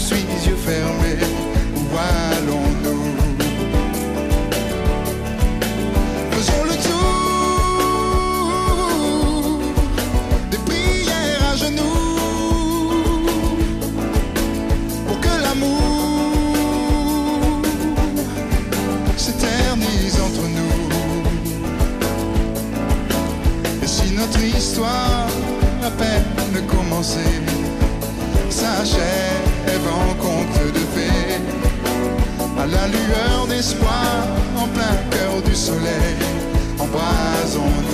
suis yeux fermés, où allons-nous? Faisons le tour des prières à genoux pour que l'amour s'éternise entre nous. Et si notre histoire à peine commencée s'achève en conte de fées, à la lueur d'espoir, en plein cœur du soleil, embrasons-nous.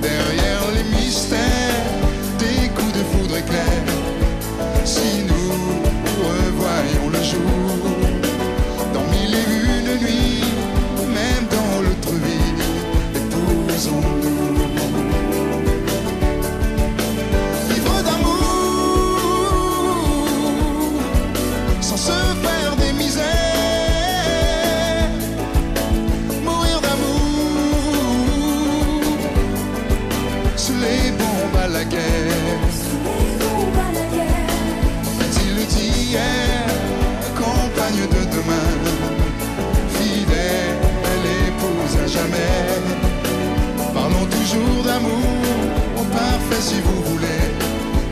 Derrière les mystères des coups de foudre éclairs, si nous revoyons le jour dans mille et une nuits, même dans l'autre vie, épousons-nous. Vivre d'amour sans se faire des misères, les bombes à la guerre. Est-il d'hier, compagne de demain, fidèle, épouse à jamais? Parlons toujours d'amour, parfait si vous voulez,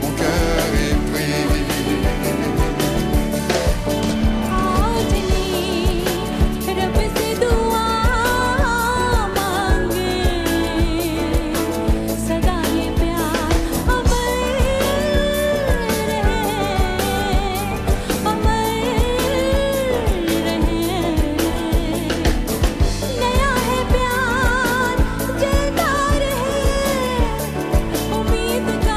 mon cœur est pris. उम्मीद का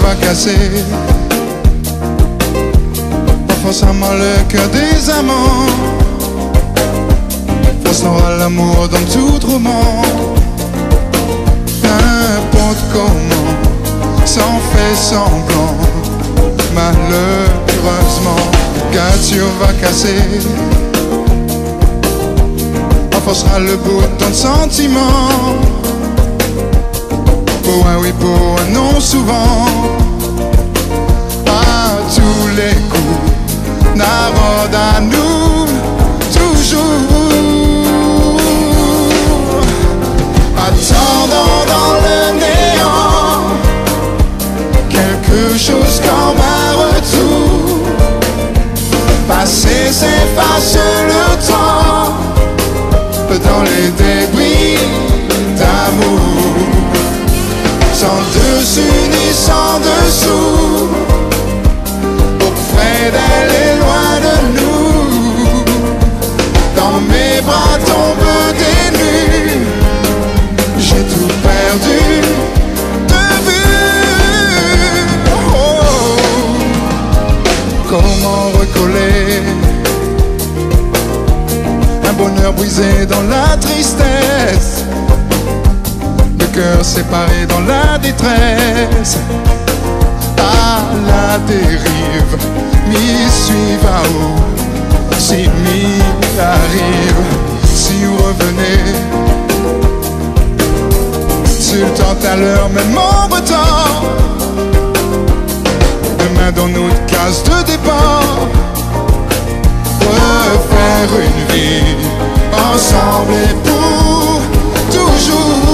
va casser pas forcément le cœur des amants. Forcera l'amour dans tout roman. N'importe comment, sans fait semblant. Malheureusement, cassure va casser. On forcera le bout d'un sentiment. Pour un oui, pour un non, souvent. À tous les coups, n'arrode à nous, toujours. Attendant dans le néant quelque chose comme un retour. Passer s'efface le temps dans les débris d'amour. Sans dessus ni sans dessous, auprès d'elle et loin de nous. Dans mes bras tombent des nues, j'ai tout perdu de vue. Oh, comment recoller un bonheur brisé dans la tristesse, le cœur séparé dans la détresse. À la dérive, m'y suivre à où, si m'y arrive, si vous revenez sur le temps à l'heure, même en retard. Demain dans notre case de départ, refaire une vie ensemble et pour toujours.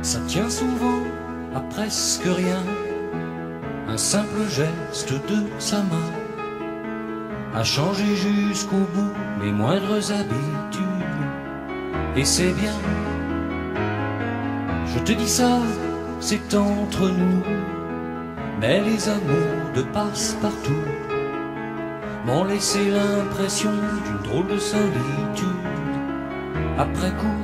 Ça tient souvent à presque rien, un simple geste de sa main a changé jusqu'au bout les moindres habitudes. Et c'est bien, je te dis ça, c'est entre nous. Mais les amours de passe-partout m'ont laissé l'impression d'une drôle de solitude après coup.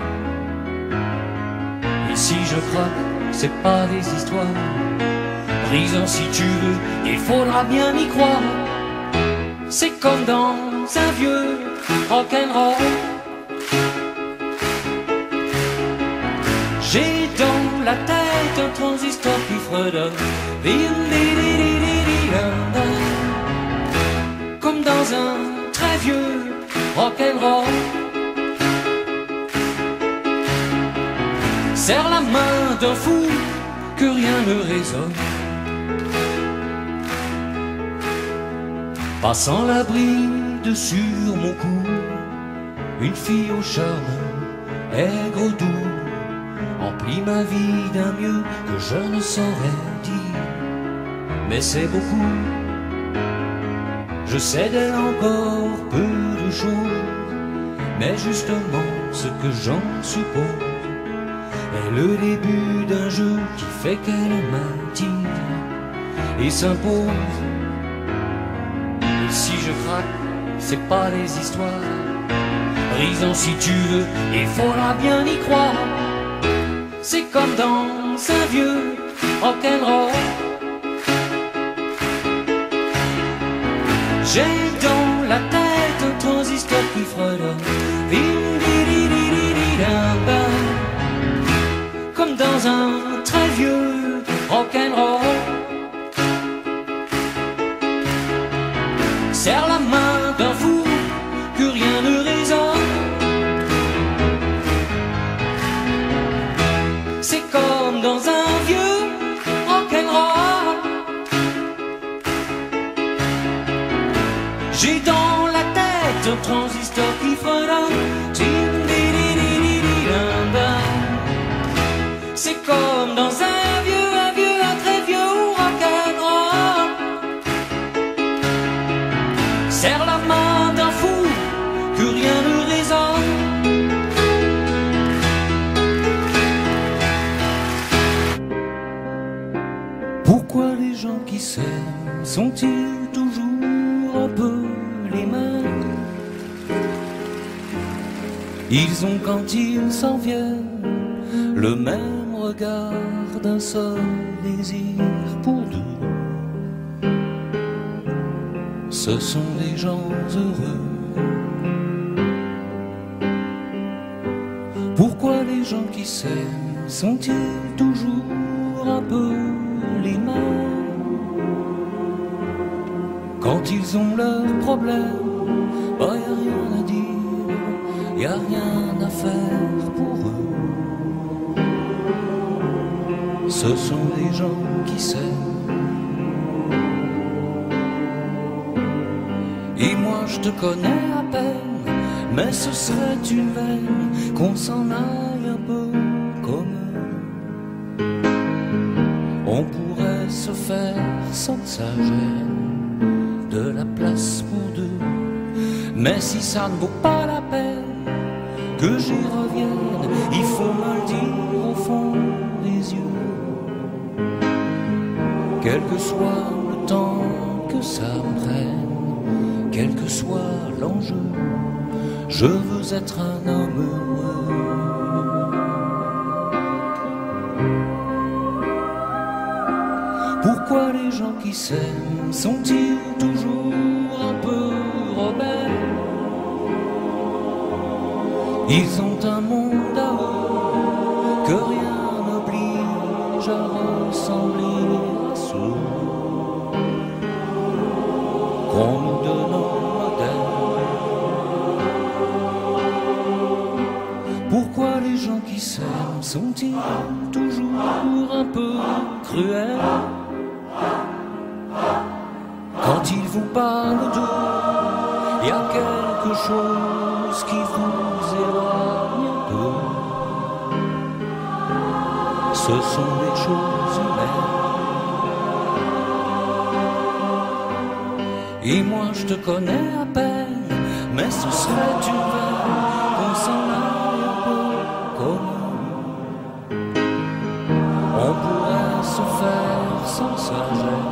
Et si je craque, c'est pas des histoires brisant si tu veux, il faudra bien y croire. C'est comme dans un vieux rock'n'roll. J'ai dans la tête un transistor qui fredonne, comme dans un très vieux rock'n'roll. Serre la main d'un fou que rien ne résonne, passant la bride sur mon cou, une fille au charme aigre doux emplit ma vie d'un mieux que je ne saurais dire. Mais c'est beaucoup, je sais d'elle encore peu de choses, mais justement ce que j'en suppose est le début d'un jeu qui fait qu'elle m'attire et s'impose. Et si je craque, c'est pas des histoires brisant si tu veux, il faudra bien y croire. c'est comme dans un vieux rock'n'roll. J'ai dans la tête un transistor qui fredonne, comme dans un très vieux rock'n'roll. Serre la main d'un fou que rien ne résonne. C'est comme dans un vieux rock'n'roll. J'ai dans la tête un transistor qui fredonne. C'est comme dans un très vieux rock'n'roll. Serre la main d'un fou que rien ne résonne. Pourquoi les gens qui s'aiment sont-ils toujours un peu les mêmes? Ils ont quand ils s'en viennent le même regard d'un seul désir pour deux. Ce sont des gens heureux. Pourquoi les gens qui s'aiment sont-ils toujours un peu les mêmes? Quand ils ont leurs problèmes, bah y a rien à dire, y a rien à faire pour eux. Ce sont des gens qui s'aiment. Et moi je te connais à peine, mais ce serait une veine qu'on s'en aille un peu comme eux. On pourrait se faire sans que ça gêne de la place pour deux. Mais si ça ne vaut pas la peine que j'y revienne, il faut me le dire au fond des yeux. Quel que soit le temps que ça me prenne, quel que soit l'enjeu, je veux être un homme heureux. Pourquoi les gens qui s'aiment sont-ils toujours un peu rebelles? Ils ont un monde à eux que rien n'oblige à ressembler à ceux qu'on nous donne en modèle. Pourquoi les gens qui s'aiment sont-ils toujours un peu cruels? Quand ils vous parlent d'eux, y a quelque chose qui vous éloigne un peu. Ce sont des choses humaines. Et moi je te connais à peine, mais ce serait une veine qu'on s'en aille un peu comme eux. On pourrait se faire sans sagesse